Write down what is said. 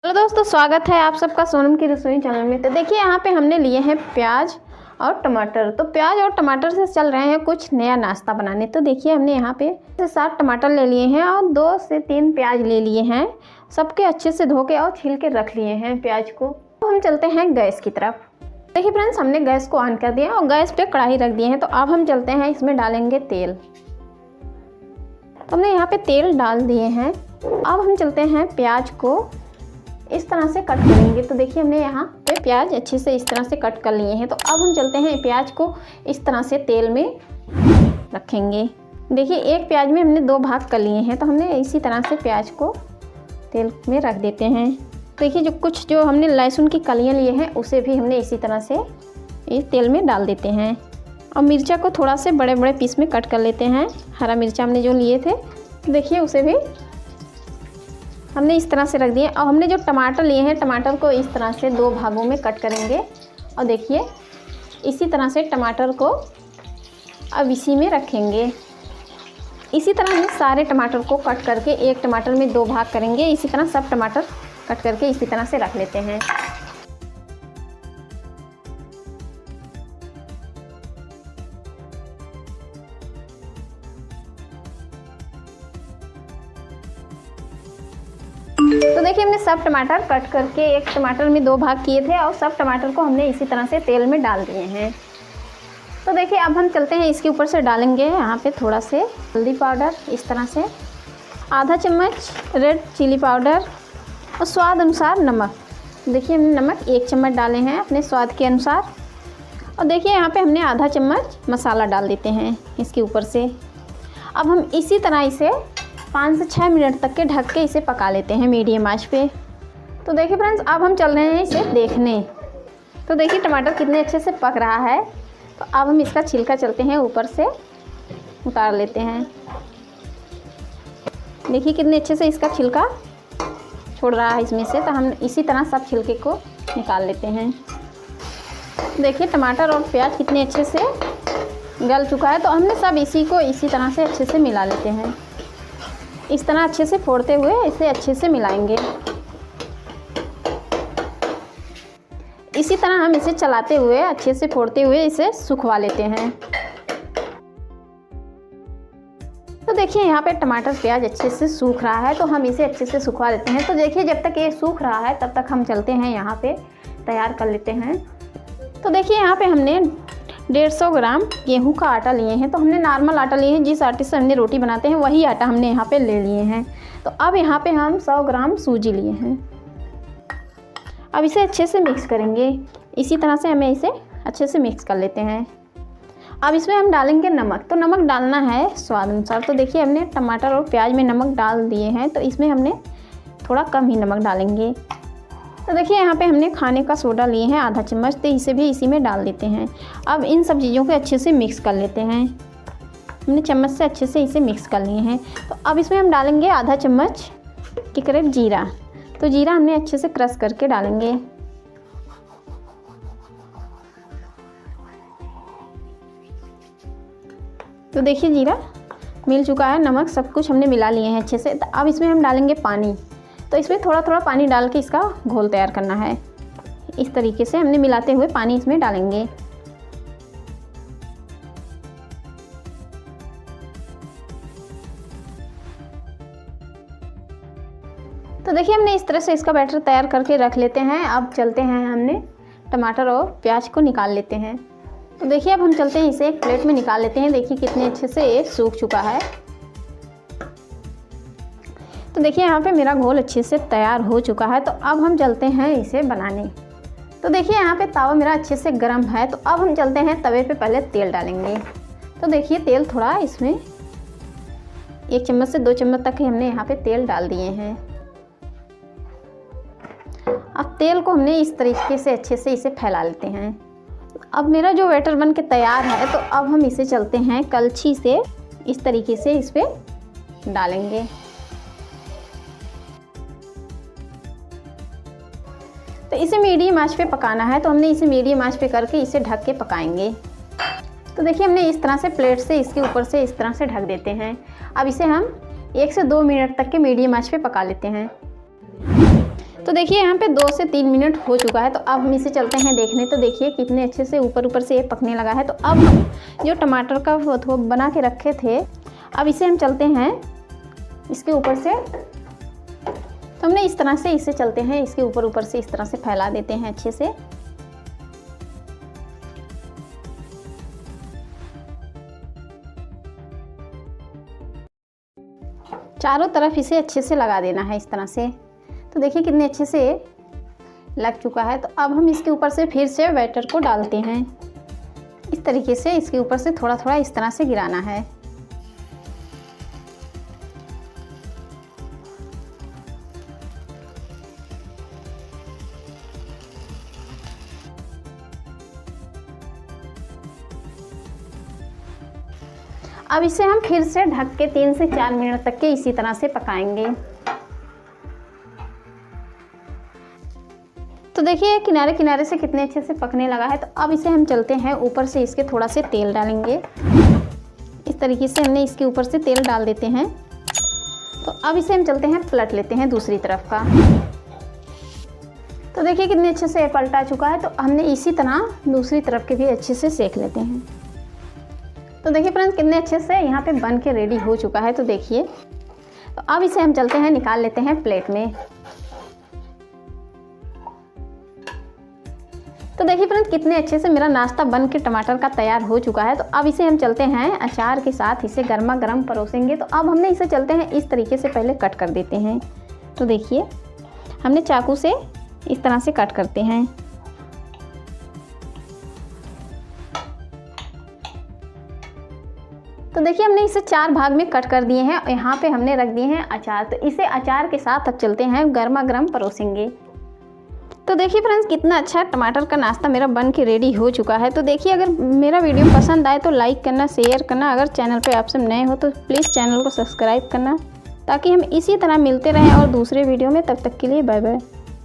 Hello दोस्तों, स्वागत है आप सबका सोनम की रसोई चैनल में। तो देखिए यहाँ पे हमने लिए हैं प्याज और टमाटर। तो प्याज और टमाटर से चल रहे हैं कुछ नया नाश्ता बनाने। तो देखिए हमने यहाँ पे 7 टमाटर ले लिए हैं और 2 से 3 प्याज ले लिए हैं। सबके अच्छे से धो के और छील के रख लिए हैं प्याज को। तो हम चलते हैं गैस की तरफ। देखिए फ्रेंड्स, हमने गैस को ऑन कर दिया और गैस पे कढ़ाई रख दिए हैं। तो अब हम चलते हैं, इसमें डालेंगे तेल। तो हमने यहाँ पे तेल डाल दिए हैं। अब हम चलते हैं प्याज को इस तरह से कट करेंगे। तो देखिए हमने यहाँ पे प्याज अच्छे से इस तरह से कट कर लिए हैं। तो अब हम चलते हैं प्याज को इस तरह से तेल में रखेंगे। देखिए एक प्याज में हमने 2 भाग कर लिए हैं। तो हमने इसी तरह से प्याज को तेल में रख देते हैं। देखिए जो हमने लहसुन की कलियाँ लिए हैं उसे भी हमने इसी तरह से इस तेल में डाल देते हैं। और मिर्चा को थोड़ा से बड़े बड़े पीस में कट कर लेते हैं। हरा मिर्चा हमने जो लिए थे, देखिए उसे भी हमने इस तरह से रख दिए। और हमने जो टमाटर लिए हैं, टमाटर को इस तरह से 2 भागों में कट करेंगे। और देखिए इसी तरह से टमाटर को अब इसी में रखेंगे। इसी तरह हम सारे टमाटर को कट करके एक टमाटर में 2 भाग करेंगे। इसी तरह सब टमाटर कट करके इसी तरह से रख लेते हैं। तो देखिए हमने सब टमाटर कट करके एक टमाटर में 2 भाग किए थे और सब टमाटर को हमने इसी तरह से तेल में डाल दिए हैं। तो देखिए अब हम चलते हैं, इसके ऊपर से डालेंगे यहाँ पे थोड़ा से हल्दी पाउडर, इस तरह से आधा चम्मच रेड चिली पाउडर और स्वाद अनुसार नमक। देखिए हमने नमक 1 चम्मच डाले हैं अपने स्वाद के अनुसार। और देखिए यहाँ पे हमने आधा चम्मच मसाला डाल देते हैं इसके ऊपर से। अब हम इसी तरह इसे 5 से 6 मिनट तक के ढक के इसे पका लेते हैं मीडियम आंच पे। तो देखिए फ्रेंड्स, अब हम चल रहे हैं इसे देखने। तो देखिए टमाटर कितने अच्छे से पक रहा है। तो अब हम इसका छिलका चलते हैं ऊपर से उतार लेते हैं। देखिए कितने अच्छे से इसका छिलका छोड़ रहा है इसमें से। तो हम इसी तरह सब छिलके को निकाल लेते हैं। देखिए टमाटर और प्याज कितने अच्छे से गल चुका है। तो हमने सब इसी को इसी तरह से अच्छे से मिला लेते हैं। इस तरह अच्छे से फोड़ते हुए इसे अच्छे से मिलाएंगे। इसी तरह हम इसे चलाते हुए अच्छे से फोड़ते हुए इसे सुखवा लेते हैं। तो देखिए यहाँ पे टमाटर प्याज अच्छे से सूख रहा है। तो हम इसे अच्छे से सुखवा लेते हैं। तो देखिए जब तक ये सूख रहा है तब तक हम चलते हैं यहाँ पे तैयार कर लेते हैं। तो देखिए यहाँ पे हमने 150 ग्राम गेहूं का आटा लिए हैं। तो हमने नॉर्मल आटा लिए हैं, जिस आटे से हमने रोटी बनाते हैं वही आटा हमने यहाँ पे ले लिए हैं। तो अब यहाँ पे हम 100 ग्राम सूजी लिए हैं। अब इसे अच्छे से मिक्स करेंगे। इसी तरह से हमें इसे अच्छे से मिक्स कर लेते हैं। अब इसमें हम डालेंगे नमक। तो नमक डालना है स्वाद अनुसार। तो देखिए हमने टमाटर और प्याज में नमक डाल दिए हैं। तो इसमें हमने थोड़ा कम ही नमक डालेंगे। तो देखिए यहाँ पे हमने खाने का सोडा लिए हैं आधा चम्मच। तो इसे भी इसी में डाल देते हैं। अब इन सब चीज़ों को अच्छे से मिक्स कर लेते हैं। हमने चम्मच से अच्छे से इसे मिक्स कर लिए हैं। तो अब इसमें हम डालेंगे आधा चम्मच के करीब जीरा। तो जीरा हमने अच्छे से क्रश करके डालेंगे। तो देखिए जीरा मिल चुका है, नमक सब कुछ हमने मिला लिए हैं अच्छे से। तो अब इसमें हम डालेंगे पानी। तो इसमें थोड़ा थोड़ा पानी डाल के इसका घोल तैयार करना है। इस तरीके से हमने मिलाते हुए पानी इसमें डालेंगे। तो देखिए हमने इस तरह से इसका बैटर तैयार करके रख लेते हैं। अब चलते हैं, हमने टमाटर और प्याज को निकाल लेते हैं। तो देखिए अब हम चलते हैं, इसे एक प्लेट में निकाल लेते हैं। देखिए कितने अच्छे से ये सूख चुका है। तो देखिए यहाँ पे मेरा घोल अच्छे से तैयार हो चुका है। तो अब हम चलते हैं इसे बनाने। तो देखिए यहाँ पे तवा मेरा अच्छे से गर्म है। तो अब हम चलते हैं तवे पे पहले तेल डालेंगे। तो देखिए तेल थोड़ा इसमें 1 चम्मच से 2 चम्मच तक ही हमने यहाँ पे तेल डाल दिए हैं। अब तेल को हमने इस तरीके से अच्छे से इसे फैला लेते हैं। अब मेरा जो बैटर बन के तैयार है। तो अब हम इसे चलते हैं कलछी से इस तरीके से इस पर डालेंगे। तो इसे मीडियम आंच पे पकाना है। तो हमने इसे मीडियम आंच पे करके इसे ढक के पकाएंगे। तो देखिए हमने इस तरह से प्लेट से इसके ऊपर से इस तरह से ढक देते हैं। अब इसे हम 1 से 2 मिनट तक के मीडियम आंच पे पका लेते हैं। तो देखिए यहाँ पे 2 से 3 मिनट हो चुका है। तो अब हम इसे चलते हैं देखने। तो देखिए कितने अच्छे से ऊपर ऊपर से ये पकने लगा है। तो अब हम जो टमाटर का वो बना के रखे थे, अब इसे हम चलते हैं इसके ऊपर से। तो हमने इस तरह से इसे चलते हैं इसके ऊपर ऊपर से इस तरह से फैला देते हैं अच्छे से। चारों तरफ इसे अच्छे से लगा देना है इस तरह से। तो देखिए कितने अच्छे से लग चुका है। तो अब हम इसके ऊपर से फिर से बैटर को डालते हैं। इस तरीके से इसके ऊपर से थोड़ा थोड़ा इस तरह से गिराना है। अब इसे हम फिर से ढक के 3 से 4 मिनट तक के इसी तरह से पकाएंगे। तो देखिए किनारे किनारे से कितने अच्छे से पकने लगा है। तो अब इसे हम चलते हैं ऊपर से इसके थोड़ा से तेल डालेंगे। इस तरीके से हमने इसके ऊपर से तेल डाल देते हैं। तो अब इसे हम चलते हैं पलट लेते हैं दूसरी तरफ का। तो देखिए कितने अच्छे से पलटा चुका है। तो हमने इसी तरह दूसरी तरफ के भी अच्छे से सेक लेते हैं। तो देखिए फ्रेंड्स कितने अच्छे से यहाँ पे बन के रेडी हो चुका है। तो देखिए, तो अब इसे हम चलते हैं निकाल लेते हैं प्लेट में। तो देखिए फ्रेंड्स कितने अच्छे से मेरा नाश्ता बन के टमाटर का तैयार हो चुका है। तो अब इसे हम चलते हैं अचार के साथ इसे गर्मा गर्म परोसेंगे। तो अब हमने इसे चलते हैं इस तरीके से पहले कट कर देते हैं। तो देखिए हमने चाकू से इस तरह से कट करते हैं। तो देखिए हमने इसे 4 भाग में कट कर दिए हैं। यहाँ पे हमने रख दिए हैं अचार। तो इसे अचार के साथ अब चलते हैं गर्मा गर्म परोसेंगे। तो देखिए फ्रेंड्स कितना अच्छा टमाटर का नाश्ता मेरा बन के रेडी हो चुका है। तो देखिए अगर मेरा वीडियो पसंद आए तो लाइक करना, शेयर करना। अगर चैनल पे आप सब नए हो तो प्लीज़ चैनल को सब्सक्राइब करना, ताकि हम इसी तरह मिलते रहें और दूसरे वीडियो में। तब तक के लिए बाय बाय।